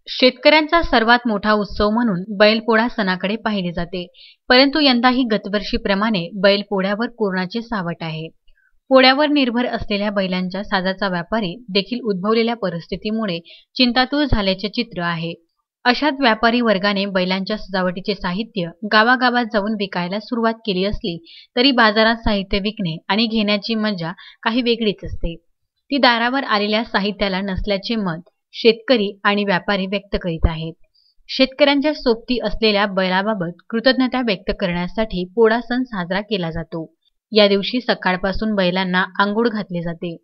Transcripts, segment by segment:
शेतकऱ्यांचा सर्वात मोठा उत्सव म्हणून बैलपोळा सणाकडे पाहिले जाते, परंतु यंदाही गतवर्षीप्रमाणे बैलपोळ्यावर कोरोनाचे सावट आहे। पोळ्यावर निर्भर असलेल्या बैलांच्या साजाचा व्यापारी देखील उद्भवलेल्या परिस्थितीमुळे चिंतातूर झाल्याचे चित्र आहे। अशात व्यापारी वर्गाने बैलांच्या सजावटीचे साहित्य गावागावात जाऊन विकायला सुरुवात केली असली तरी बाजारात साहित्य विकणे आणि घेण्याची मजा काही वेगळीच असते। ती दारावर आलेल्या साहित्याला नसल्याचे मत शेतकरी आणि व्यापारी व्यक्त करीत आहेत। शेतकऱ्यांच्या सोबती असलेल्या बैलाबाबत कृतज्ञता व्यक्त करण्यासाठी पोळा सण साजरा केला जातो। या दिवशी सकाळपासून बैलांना आंघोळ घातले जाते,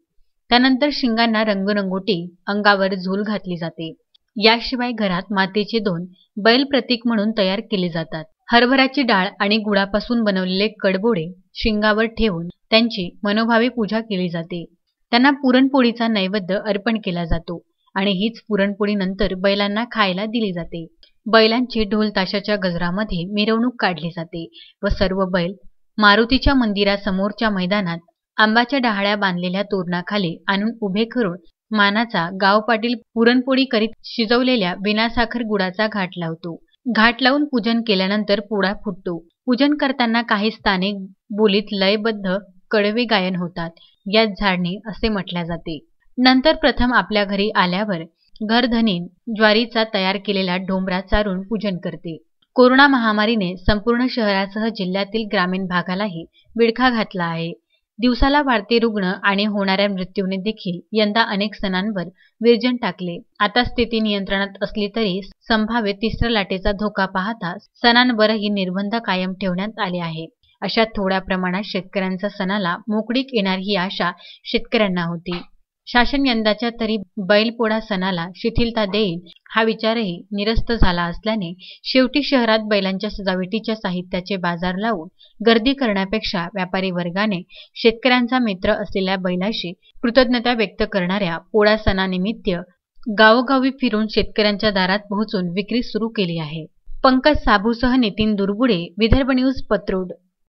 त्यानंतर शिंगांना रंगरंगोटी, अंगावर झूल घातली जाते। याशिवाय घरात मातीचे 2 बैल प्रतीक म्हणून तयार केले जातात। हरभऱ्याची डाळ आणि गुळापासून बनवलेले कडबोळे शिंगावर ठेवून त्यांची मनोभावे पूजा केली जाते। त्यांना पुरणपोळीचा नैवेद्य अर्पण केला जातो आणि हीच पुरणपोळी नंतर बैलांना खायला दिली जाते। बैलांची ढोल ताशाच्या गजरामध्ये मिरवणूक काढली जाते व सर्व बैल मारुतीच्या मंदिरासमोरच्या मैदानात आंब्याच्या डहाळ्या बांधलेल्या तोरणाखाली आणून उभे करून मानाचा गावपाटील पुरणपोळी करीत शिजवलेल्या बिनासाखर गुळाचा घाट लावतो। घाट लावून पूजन केल्यानंतर पोळा फुटतो। पूजन करताना काही स्थानिक बोलीत लयबद्ध कडवे गायन होतात, यात झाडणी असे म्हटले जाते। नंतर प्रथम आपल्या घरी आल्यावर घरधनीन ज्वारीचा तयार केलेला डोंबरा चारून पूजन करते। कोरोना महामारीने संपूर्ण शहरासह जिल्ह्यातील ग्रामीण भागालाही विळखा घातला आहे। दिवसाला वाढते रुग्ण आणि होणाऱ्या मृत्यूने देखील यंदा अनेक सणांवर विरजण टाकले। आता स्थिती नियंत्रणात असली तरी संभाव्य तिसऱ्या लाटेचा धोका पाहता सणांवरही निर्बंध कायम ठेवण्यात आले आहे। अशात थोड्या प्रमाणात शेतकऱ्यांचा सणाला मोकळीक येणार ही आशा शेतकऱ्यांना होती। शासन यंदाच्या तरी बैलपोळा सणाला शिथिलता देईल हा विचारही निरस्त झाला असल्याने शेवटी शहरात बैलांच्या सजावटीच्या साहित्याचे बाजार लावून गर्दी करण्यापेक्षा व्यापारी वर्गाने शेतकऱ्यांचा मित्र असलेल्या बैलाशी कृतज्ञता व्यक्त करणाऱ्या पोळा सणानिमित्त गावोगावी फिरून शेतकऱ्यांच्या दारात पोहोचून विक्री सुरू केली आहे। पंकज साबूसह नितीन दुर्गुडे, विदर्भ न्यूज, पत्रोड।